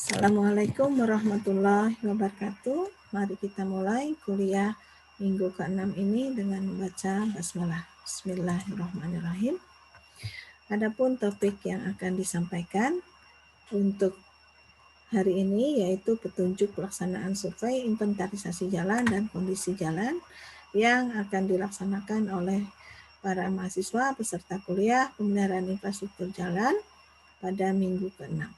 Assalamualaikum warahmatullahi wabarakatuh. Mari kita mulai kuliah minggu ke-6 ini dengan membaca basmalah. Bismillahirrahmanirrahim. Adapun topik yang akan disampaikan untuk hari ini yaitu petunjuk pelaksanaan survei inventarisasi jalan dan kondisi jalan yang akan dilaksanakan oleh para mahasiswa peserta kuliah pemeliharaan infrastruktur jalan pada minggu ke-6.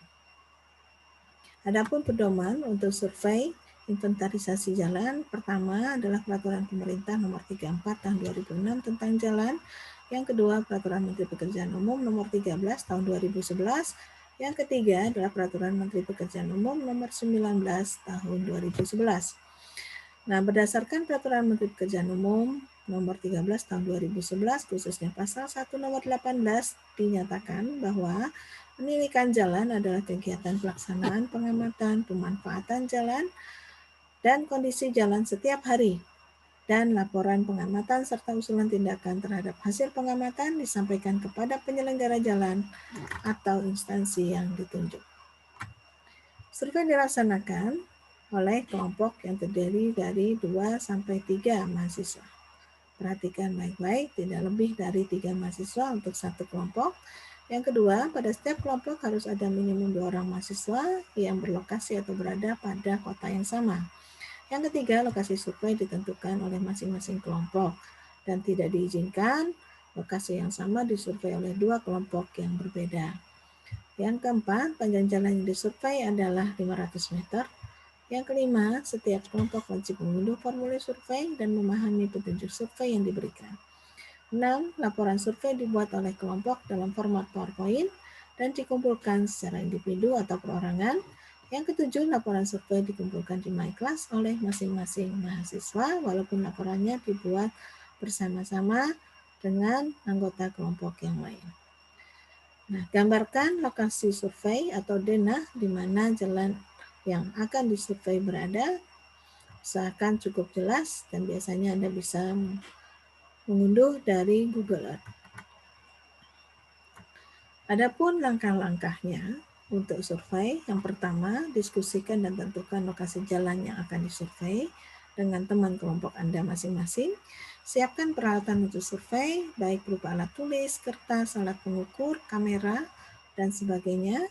Adapun pedoman untuk survei inventarisasi jalan, pertama adalah Peraturan Pemerintah Nomor 34 Tahun 2006 tentang jalan. Yang kedua, Peraturan Menteri Pekerjaan Umum Nomor 13 Tahun 2011. Yang ketiga adalah Peraturan Menteri Pekerjaan Umum Nomor 19 Tahun 2011. Nah, berdasarkan Peraturan Menteri Pekerjaan Umum Nomor 13 Tahun 2011, khususnya Pasal 1 Nomor 18, dinyatakan bahwa penilikan jalan adalah kegiatan pelaksanaan pengamatan, pemanfaatan jalan, dan kondisi jalan setiap hari. Dan laporan pengamatan serta usulan tindakan terhadap hasil pengamatan disampaikan kepada penyelenggara jalan atau instansi yang ditunjuk. Survei dilaksanakan oleh kelompok yang terdiri dari 2-3 mahasiswa. Perhatikan baik-baik, tidak lebih dari 3 mahasiswa untuk satu kelompok. Yang kedua, pada setiap kelompok harus ada minimum 2 orang mahasiswa yang berlokasi atau berada pada kota yang sama. Yang ketiga, lokasi survei ditentukan oleh masing-masing kelompok dan tidak diizinkan lokasi yang sama disurvei oleh 2 kelompok yang berbeda. Yang keempat, panjang jalan yang disurvei adalah 500 meter. Yang kelima, setiap kelompok wajib mengunduh formulir survei dan memahami petunjuk survei yang diberikan. 6. Laporan survei dibuat oleh kelompok dalam format PowerPoint dan dikumpulkan secara individu atau perorangan. Yang ketujuh, laporan survei dikumpulkan di MyClass oleh masing-masing mahasiswa walaupun laporannya dibuat bersama-sama dengan anggota kelompok yang lain. Nah, gambarkan lokasi survei atau denah di mana jalan yang akan disurvei berada, usahakan cukup jelas dan biasanya Anda bisa mengunduh dari Google Earth. Adapun langkah-langkahnya untuk survei, yang pertama, diskusikan dan tentukan lokasi jalan yang akan disurvei dengan teman kelompok Anda masing-masing. Siapkan peralatan untuk survei, baik berupa alat tulis, kertas, alat pengukur, kamera, dan sebagainya.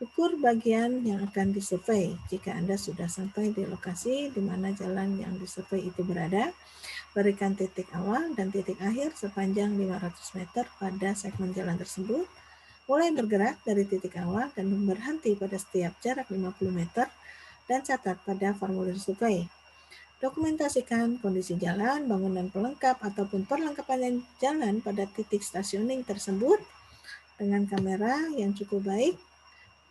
Ukur bagian yang akan disurvei. Jika Anda sudah sampai di lokasi di mana jalan yang disurvei itu berada, berikan titik awal dan titik akhir sepanjang 500 meter pada segmen jalan tersebut. Mulai bergerak dari titik awal dan berhenti pada setiap jarak 50 meter dan catat pada formulir survei. Dokumentasikan kondisi jalan, bangunan pelengkap, ataupun perlengkapan jalan pada titik stationing tersebut dengan kamera yang cukup baik.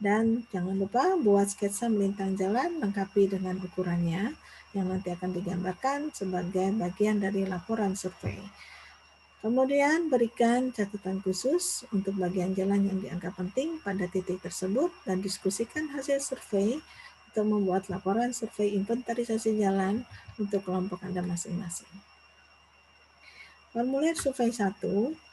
Dan jangan lupa buat sketsa melintang jalan lengkapi dengan ukurannya yang nanti akan digambarkan sebagai bagian dari laporan survei. Kemudian berikan catatan khusus untuk bagian jalan yang dianggap penting pada titik tersebut dan diskusikan hasil survei untuk membuat laporan survei inventarisasi jalan untuk kelompok Anda masing-masing. Formulir survei 1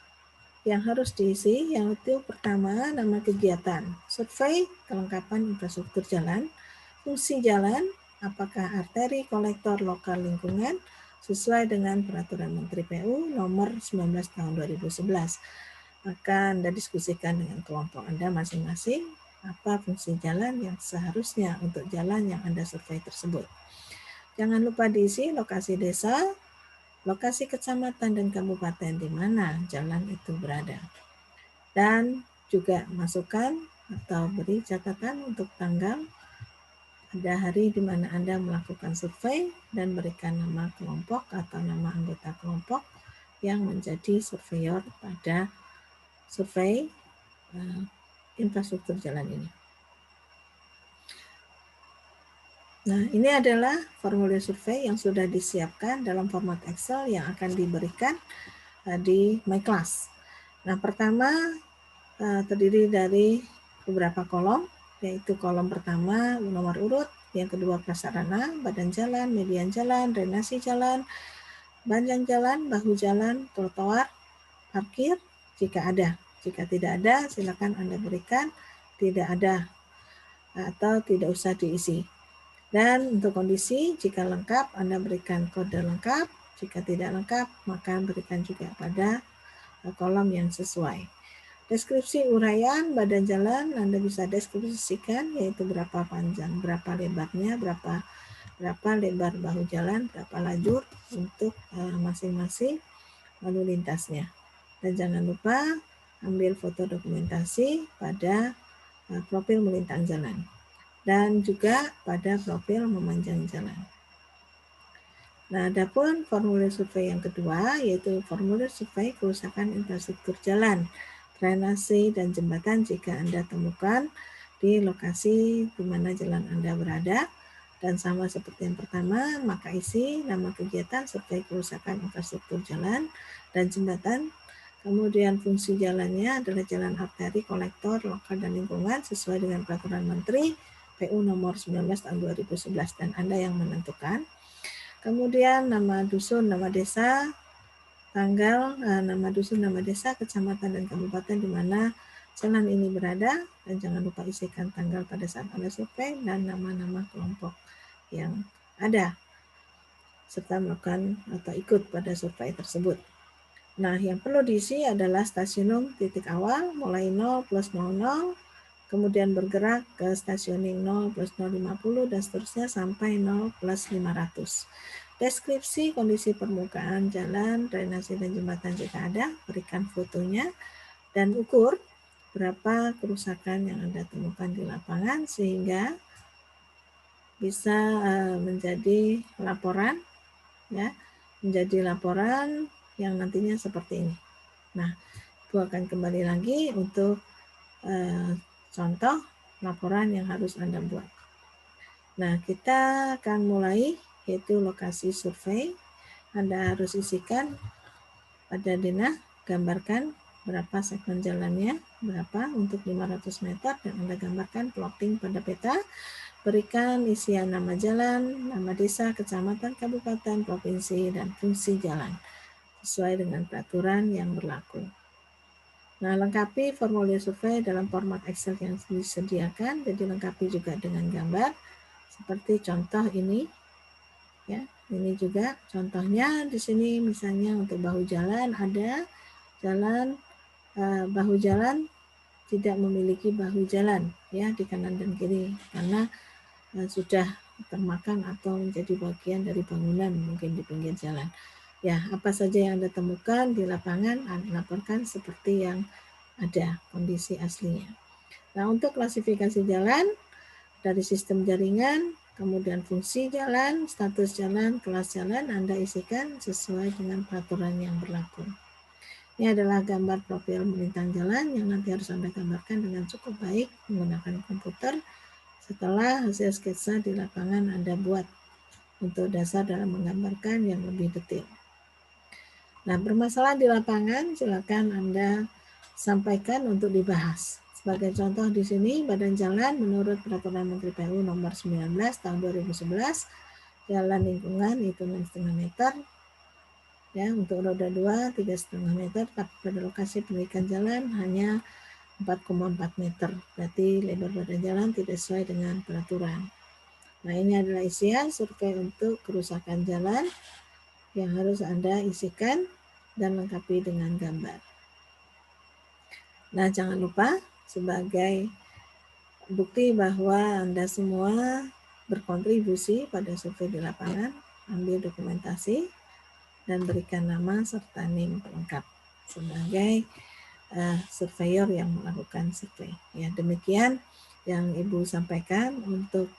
yang harus diisi, yang itu pertama nama kegiatan, survei kelengkapan infrastruktur jalan, fungsi jalan, apakah arteri, kolektor, lokal lingkungan, sesuai dengan Peraturan Menteri PU Nomor 19 Tahun 2011. Maka Anda diskusikan dengan kelompok Anda masing-masing, apa fungsi jalan yang seharusnya untuk jalan yang Anda survei tersebut. Jangan lupa diisi lokasi desa, lokasi kecamatan dan kabupaten di mana jalan itu berada. Dan juga masukkan atau beri catatan untuk tanggal pada hari di mana Anda melakukan survei dan berikan nama kelompok atau nama anggota kelompok yang menjadi surveyor pada survei infrastruktur jalan ini. Nah, ini adalah formulir survei yang sudah disiapkan dalam format Excel yang akan diberikan di MyClass. Nah, pertama terdiri dari beberapa kolom, yaitu kolom pertama nomor urut, yang kedua prasarana, badan jalan, median jalan, drainasi jalan, panjang jalan, bahu jalan, trotoar, parkir, jika ada. Jika tidak ada, silakan Anda berikan tidak ada. atau tidak usah diisi. Dan untuk kondisi, jika lengkap, Anda berikan kode lengkap. Jika tidak lengkap, maka berikan juga pada kolom yang sesuai. Deskripsi uraian badan jalan Anda bisa deskripsikan, yaitu berapa panjang, berapa lebarnya, berapa lebar bahu jalan, berapa lajur untuk masing-masing lalu lintasnya. Dan jangan lupa ambil foto dokumentasi pada profil melintang jalan dan juga pada profil memanjang jalan. Nah, adapun formulir survei yang kedua yaitu formulir survei kerusakan infrastruktur jalan, drainase dan jembatan jika Anda temukan di lokasi di mana jalan Anda berada. Dan sama seperti yang pertama, maka isi nama kegiatan survei kerusakan infrastruktur jalan dan jembatan. Kemudian fungsi jalannya adalah jalan arteri, kolektor, lokal, dan lingkungan sesuai dengan peraturan Menteri PU nomor 19 tahun 2011 dan Anda yang menentukan. Kemudian nama dusun, nama desa, tanggal, nama dusun, nama desa, kecamatan, dan kabupaten di mana jalan ini berada. Dan jangan lupa isikan tanggal pada saat Anda survei dan nama-nama kelompok yang ada serta melakukan atau ikut pada survei tersebut. Nah, yang perlu diisi adalah stasiun titik awal mulai 0 plus 00, kemudian bergerak ke stationing 0 plus 050 dan seterusnya sampai 0 plus 500. Deskripsi kondisi permukaan jalan, drainase dan jembatan jika ada, berikan fotonya dan ukur berapa kerusakan yang Anda temukan di lapangan sehingga bisa menjadi laporan ya, menjadi laporan yang nantinya seperti ini. Nah, itu akan kembali lagi untuk contoh laporan yang harus Anda buat. Nah, kita akan mulai yaitu lokasi survei. Anda harus isikan pada denah, gambarkan berapa segmen jalannya, berapa untuk 500 meter, dan Anda gambarkan plotting pada peta. Berikan isian nama jalan, nama desa, kecamatan, kabupaten, provinsi, dan fungsi jalan sesuai dengan peraturan yang berlaku. Nah, lengkapi formulir survei dalam format Excel yang disediakan, jadi lengkapi juga dengan gambar seperti contoh ini. Ya, ini juga contohnya di sini misalnya untuk bahu jalan ada jalan bahu jalan tidak memiliki bahu jalan ya di kanan dan kiri karena sudah termakan atau menjadi bagian dari bangunan mungkin di pinggir jalan. Ya, apa saja yang Anda temukan di lapangan, Anda laporkan seperti yang ada kondisi aslinya. Nah, untuk klasifikasi jalan dari sistem jaringan, kemudian fungsi jalan, status jalan, kelas jalan, Anda isikan sesuai dengan peraturan yang berlaku. Ini adalah gambar profil melintang jalan yang nanti harus Anda gambarkan dengan cukup baik menggunakan komputer setelah hasil sketsa di lapangan Anda buat untuk dasar dalam menggambarkan yang lebih detail. Nah, permasalahan di lapangan silakan Anda sampaikan untuk dibahas. Sebagai contoh di sini, badan jalan menurut Peraturan Menteri PU nomor 19 tahun 2011, jalan lingkungan itu 6,5 meter, ya untuk roda 2 3,5 meter, tapi pada lokasi pendidikan jalan hanya 4,4 meter. Berarti lebar badan jalan tidak sesuai dengan peraturan. Nah, ini adalah isian survei untuk kerusakan jalan yang harus Anda isikan dan lengkapi dengan gambar. Nah, jangan lupa sebagai bukti bahwa Anda semua berkontribusi pada survei di lapangan, ambil dokumentasi dan berikan nama serta NIM pelengkap sebagai surveyor yang melakukan survei. Ya, demikian yang Ibu sampaikan untuk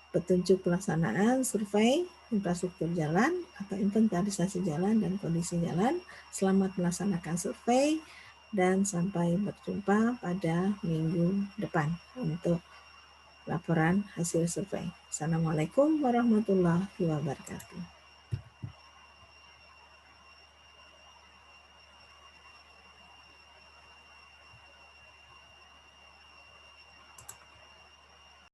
petunjuk pelaksanaan survei infrastruktur jalan atau inventarisasi jalan dan kondisi jalan. Selamat melaksanakan survei dan sampai berjumpa pada minggu depan untuk laporan hasil survei. Assalamualaikum warahmatullahi wabarakatuh.